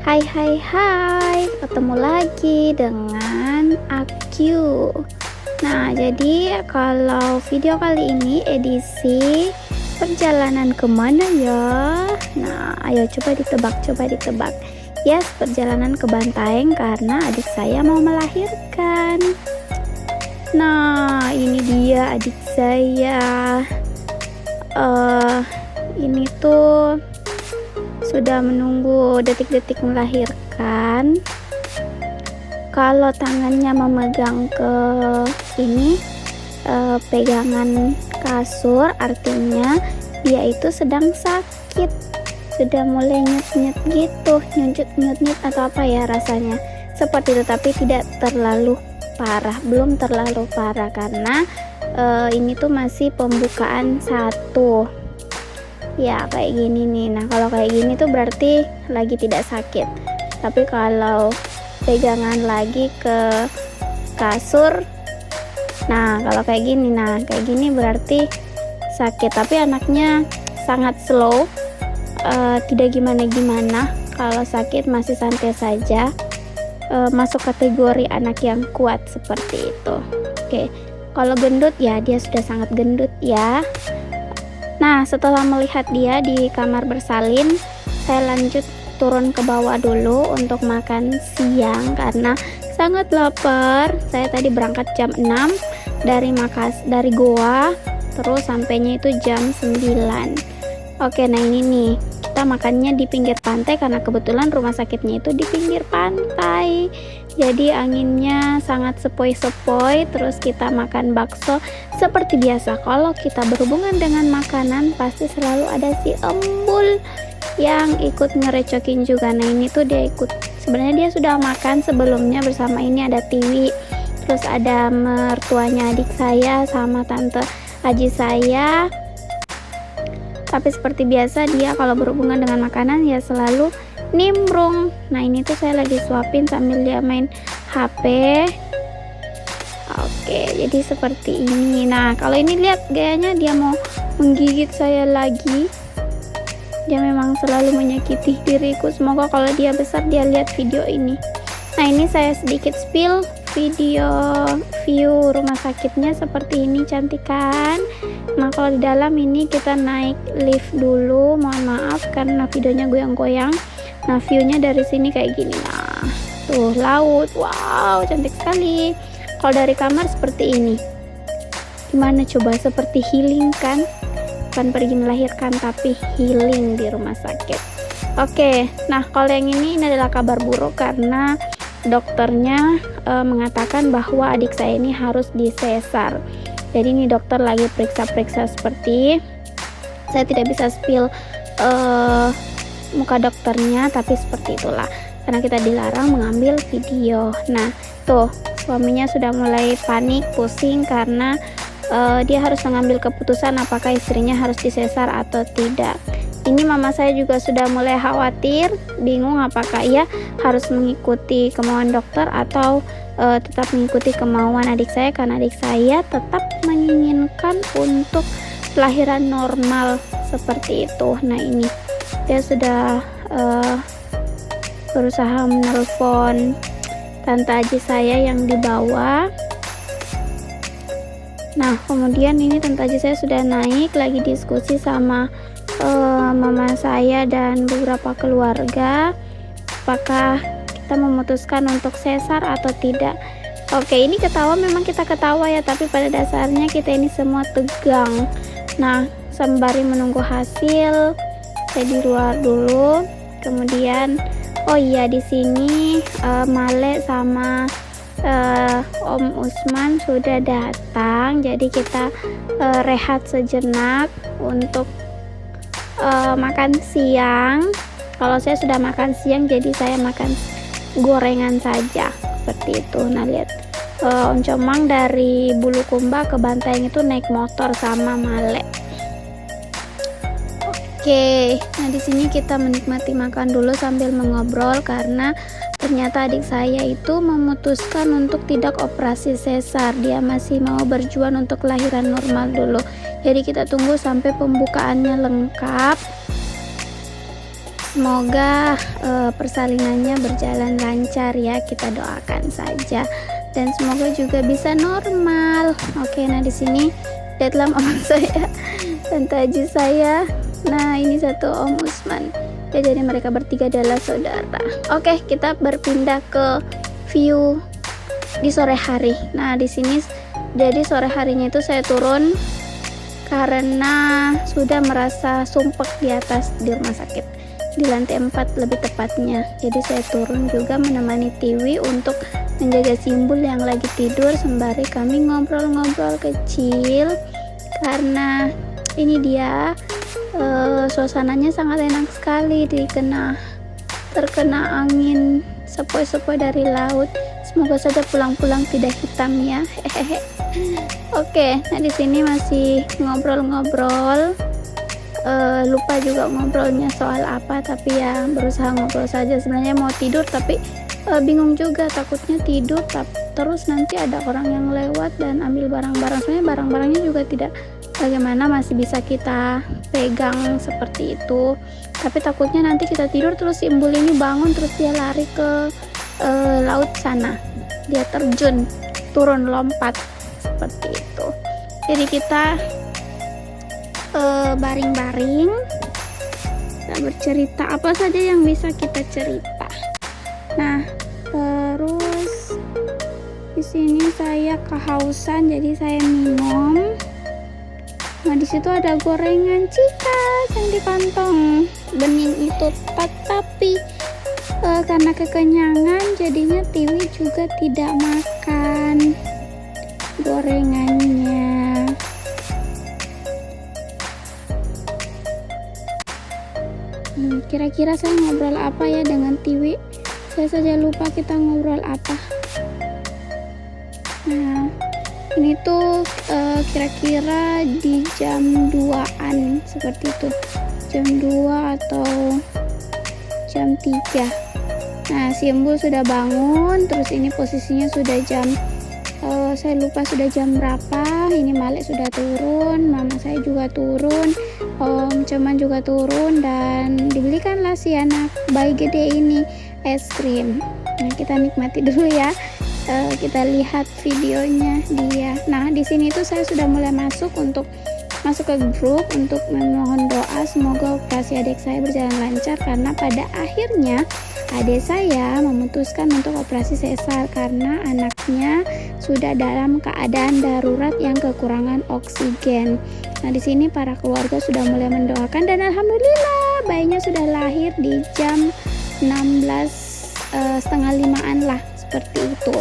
Hai hai hai, ketemu lagi dengan Aku. Nah, jadi kalau video kali ini edisi perjalanan kemana ya? Nah, ayo coba ditebak. Yes, perjalanan ke Bantaeng karena adik saya mau melahirkan. Nah, ini dia adik saya. Ini tuh sudah menunggu detik-detik melahirkan. Kalau tangannya memegang ke ini pegangan kasur, artinya dia itu sedang sakit, sudah mulai nyut-nyut gitu, nyut-nyut atau apa ya rasanya seperti itu, tapi tidak terlalu parah, belum terlalu parah karena ini tuh masih pembukaan satu ya, kayak gini nih. Nah, kalau kayak gini tuh berarti lagi tidak sakit, tapi kalau pegangan lagi ke kasur, nah kalau kayak gini berarti sakit, tapi anaknya sangat slow, tidak gimana-gimana. Kalau sakit masih santai saja, masuk kategori anak yang kuat seperti itu. Oke, kalau gendut ya dia sudah sangat gendut ya. Nah, setelah melihat dia di kamar bersalin, saya lanjut turun ke bawah dulu untuk makan siang karena sangat lapar. Saya tadi berangkat jam 6 dari Goa, terus sampainya itu jam 9. Oke, nah ini nih, kita makannya di pinggir pantai karena kebetulan rumah sakitnya itu di pinggir pantai. Jadi anginnya sangat sepoi-sepoi, terus kita makan bakso seperti biasa. Kalau kita berhubungan dengan makanan pasti selalu ada si embul yang ikut ngerecokin juga. Nah, ini tuh dia ikut, sebenarnya dia sudah makan sebelumnya bersama. Ini ada Tiwi, terus ada mertuanya adik saya sama tante Aji saya. Tapi seperti biasa dia kalau berhubungan dengan makanan ya selalu nimbrung. Nah, ini tuh saya lagi suapin sambil dia main HP. Oke, jadi seperti ini. Nah, kalau ini lihat gayanya dia mau menggigit saya lagi. Dia memang selalu menyakiti diriku. Semoga kalau dia besar dia lihat video ini. Nah, ini saya sedikit spill view rumah sakitnya seperti ini, cantik kan? Nah, kalau di dalam ini kita naik lift dulu. Mohon maaf karena videonya goyang-goyang. Nah, viewnya dari sini kayak gini. Nah, tuh laut, wow, cantik sekali. Kalau dari kamar seperti ini. Gimana coba, seperti healing kan? Bukan pergi melahirkan tapi healing di rumah sakit. Oke, nah kalau yang ini adalah kabar buruk karena dokternya mengatakan bahwa adik saya ini harus disesar. Jadi ini dokter lagi periksa-periksa, seperti saya tidak bisa spill muka dokternya, tapi seperti itulah karena kita dilarang mengambil video. Nah, tuh suaminya sudah mulai panik, pusing karena dia harus mengambil keputusan apakah istrinya harus disesar atau tidak. Ini mama saya juga sudah mulai khawatir, bingung apakah ia harus mengikuti kemauan dokter atau tetap mengikuti kemauan adik saya, karena adik saya tetap menginginkan untuk kelahiran normal seperti itu. Nah, ini dia sudah berusaha menelpon tante Aji saya yang di bawah. Nah, kemudian ini tante Aji saya sudah naik lagi diskusi sama mama saya dan beberapa keluarga apakah kita memutuskan untuk sesar atau tidak. Oke, ini ketawa, memang kita ketawa ya, tapi pada dasarnya kita ini semua tegang. Nah, sembari menunggu hasil, saya di luar dulu. Kemudian oh iya, di sini Male sama Om Usman sudah datang, jadi kita rehat sejenak untuk makan siang. Kalau saya sudah makan siang, jadi saya makan gorengan saja seperti itu. Nah, lihat Om Comang dari Bulukumba ke Bantaeng itu naik motor sama Male. Oke, nah di sini kita menikmati makan dulu sambil mengobrol karena ternyata adik saya itu memutuskan untuk tidak operasi sesar. Dia masih mau berjuang untuk kelahiran normal dulu. Jadi kita tunggu sampai pembukaannya lengkap. semoga persalinannya berjalan lancar ya, kita doakan saja, dan semoga juga bisa normal. Oke, nah di sini lihatlah mama saya, tante Aji saya, nah ini satu Om Usman ya, jadi mereka bertiga adalah saudara. Oke, kita berpindah ke view di sore hari. Nah di sini jadi sore harinya itu saya turun karena sudah merasa sumpek di atas di rumah sakit, di lantai 4 lebih tepatnya. Jadi saya turun juga menemani Tiwi untuk menjaga Simbul yang lagi tidur, sembari kami ngobrol-ngobrol kecil, karena ini dia suasananya sangat enak sekali, terkena angin sepoi-sepoi dari laut. Semoga saja pulang-pulang tidak hitam ya. Hehehe. Oke, nah di sini masih ngobrol-ngobrol. Lupa juga ngobrolnya soal apa, tapi ya berusaha ngobrol saja. Sebenarnya mau tidur tapi bingung juga, takutnya tidur terus nanti ada orang yang lewat dan ambil barang-barang. Sebenarnya barang-barangnya juga tidak bagaimana, masih bisa kita pegang seperti itu, tapi takutnya nanti kita tidur terus Simbul ini bangun terus dia lari ke laut sana, dia terjun, turun, lompat seperti itu. Jadi kita baring-baring, kita bercerita apa saja yang bisa kita cerita. Nah terus di sini saya kehausan, jadi saya minum. Nah di situ ada gorengan cikas yang di kantong bening itu, tapi karena kekenyangan jadinya Tiwi juga tidak makan gorengannya. Kira-kira saya ngobrol apa ya dengan Tiwi, saya saja lupa kita ngobrol apa. Nah ini tuh kira-kira di jam 2-an seperti itu, jam 2 atau jam 3. Nah Simbul sudah bangun, terus ini posisinya sudah jam saya lupa sudah jam berapa. Ini Malik sudah turun, mama saya juga turun, Om Ceman juga turun, dan dibelikanlah si anak bayi gede ini es krim. Nah kita nikmati dulu ya. Kita lihat videonya dia. Nah di sini tuh saya sudah mulai masuk ke grup untuk memohon doa semoga operasi adik saya berjalan lancar, karena pada akhirnya adik saya memutuskan untuk operasi sesar karena anaknya sudah dalam keadaan darurat yang kekurangan oksigen. Nah di sini para keluarga sudah mulai mendoakan, dan alhamdulillah bayinya sudah lahir di jam 16:30 lah, seperti itu.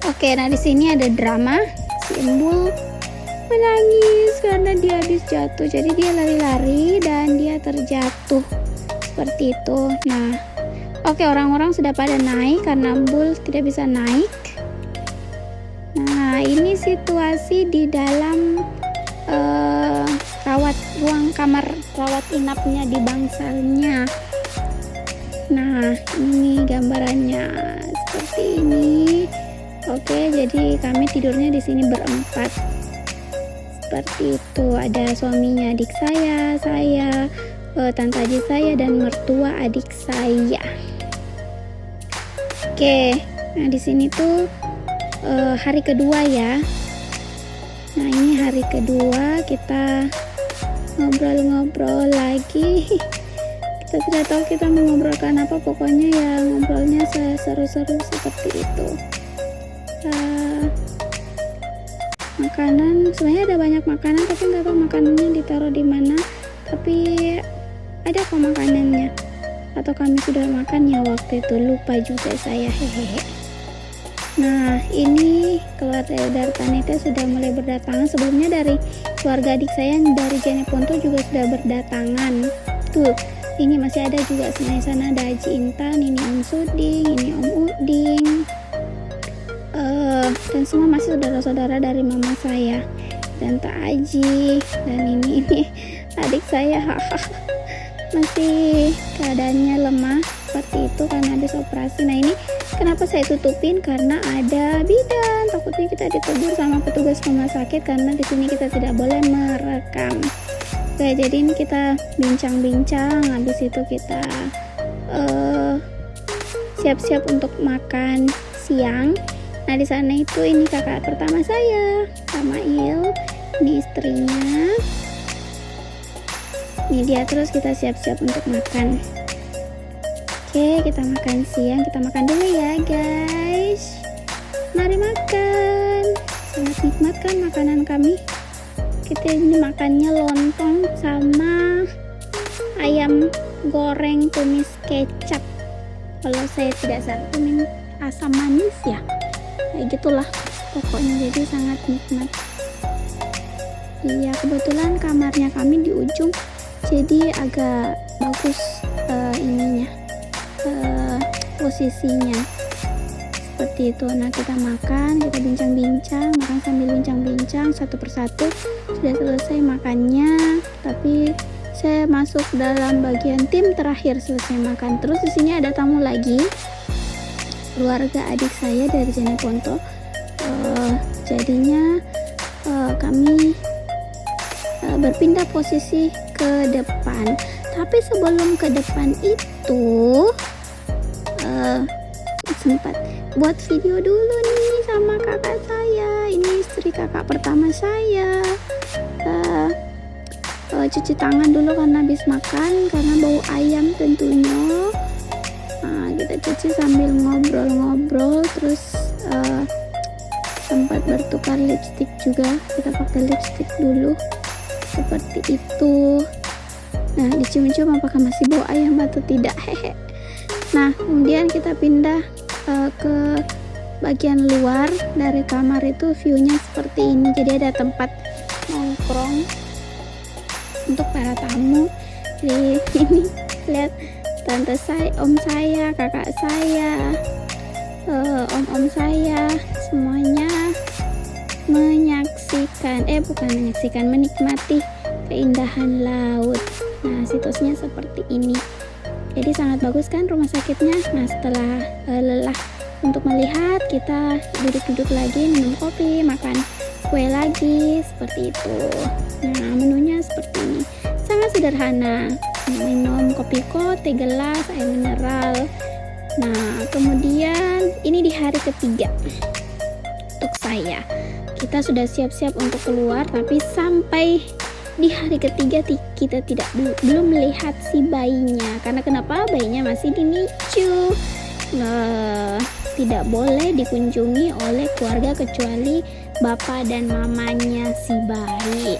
Oke, nah di sini ada drama. Simbul menangis karena dia habis jatuh, jadi dia lari-lari dan dia terjatuh seperti itu. Nah oke, orang-orang sudah pada naik karena Embul tidak bisa naik. Nah ini situasi di dalam ruang kamar rawat inapnya di bangsalnya. Nah ini gambarannya seperti ini. Oke, jadi kami tidurnya di sini berempat seperti itu. Ada suaminya adik saya, tante Aji saya, dan mertua adik saya. Oke, nah di sini tuh hari kedua ya. Nah ini hari kedua, kita ngobrol-ngobrol lagi. Kita tidak tahu kita mengobrolkan apa, pokoknya ya ngobrolnya seru-seru seperti itu. Makanan, sebenarnya ada banyak makanan tapi nggak tahu makanannya ditaruh di mana, tapi ada kok makanannya, atau kami sudah makan ya waktu itu, lupa juga saya, hehehe. Nah ini keluarga dari panitia sudah mulai berdatangan. Sebelumnya dari keluarga adik saya yang dari Jeneponto juga sudah berdatangan tuh. Ini masih ada juga sana ada Haji Intan, ini Om Suding, ini Om Uding, dan semua masih saudara-saudara dari mama saya dan Tante Aji, dan ini adik saya masih keadaannya lemah seperti itu karena habis operasi. Nah ini kenapa saya tutupin, karena ada bidan, takutnya kita ditegur sama petugas rumah sakit karena di sini kita tidak boleh merekam. Oke, jadi ini kita bincang-bincang, habis itu kita siap-siap untuk makan siang. Nah, di sana itu ini kakak pertama saya, Samail, ini istrinya. Ini dia, terus kita siap-siap untuk makan. Oke, kita makan siang, kita makan dulu ya guys. Mari makan. Sangat nikmat kan makanan kami. Kita ini makannya lontong sama ayam goreng tumis kecap. Kalau saya tidak salah tumis asam manis ya, kayak gitulah pokoknya, jadi sangat nikmat. Iya, kebetulan kamarnya kami di ujung, jadi agak bagus posisinya seperti itu. Nah, kita makan, kita bincang-bincang, makan sambil bincang-bincang satu persatu. Sudah selesai makannya, tapi saya masuk dalam bagian tim terakhir selesai makan. Terus di sini ada tamu lagi, keluarga adik saya dari Jeneponto. Jadinya kami berpindah posisi ke depan. Tapi sebelum ke depan itu sempat buat video dulu nih sama kakak saya. Ini istri kakak pertama saya. Cuci tangan dulu karena habis makan, karena bau ayam tentunya. Nah, kita cuci sambil ngobrol-ngobrol, terus sempat bertukar lipstick juga. Kita pakai lipstick dulu seperti itu. Nah, dicium-cium apakah masih bau ayam atau tidak. Hehe. Nah, kemudian kita pindah ke bagian luar dari kamar. Itu view-nya seperti ini. Jadi ada tempat nongkrong untuk para tamu. Jadi ini lihat tante saya, om saya, kakak saya, om saya, semuanya menikmati keindahan laut. Nah, situsnya seperti ini. Jadi sangat bagus kan rumah sakitnya. Nah, setelah lelah untuk melihat, kita duduk-duduk lagi, minum kopi, makan kue lagi, seperti itu. Nah, menunya seperti ini, sangat sederhana. Minum kopi teh gelas, air mineral. Nah, kemudian ini di hari ketiga untuk saya. Kita sudah siap-siap untuk keluar, tapi sampai di hari ketiga kita belum melihat si bayinya. Karena kenapa? Bayinya masih di NICU. Tidak boleh dikunjungi oleh keluarga kecuali bapak dan mamanya si bayi.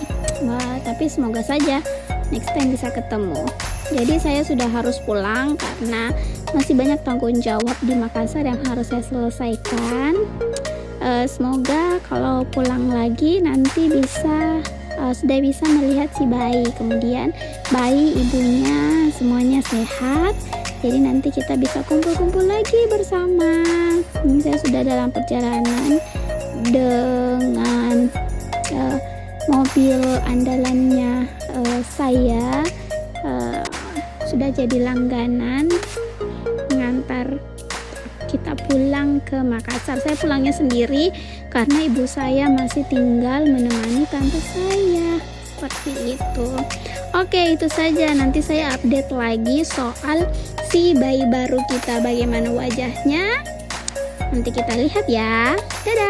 Tapi semoga saja next time bisa ketemu. Jadi saya sudah harus pulang karena masih banyak tanggung jawab di Makassar yang harus saya selesaikan. Semoga kalau pulang lagi nanti sudah bisa melihat si bayi, kemudian bayi, ibunya, semuanya sehat. Jadi nanti kita bisa kumpul-kumpul lagi bersama. Ini saya sudah dalam perjalanan dengan mobil andalannya saya, sudah jadi langganan mengantar kita pulang ke Makassar. Saya pulangnya sendiri karena ibu saya masih tinggal menemani tante saya. Seperti itu. Oke, itu saja. Nanti saya update lagi soal si bayi baru kita, bagaimana wajahnya. Nanti kita lihat ya. Dadah.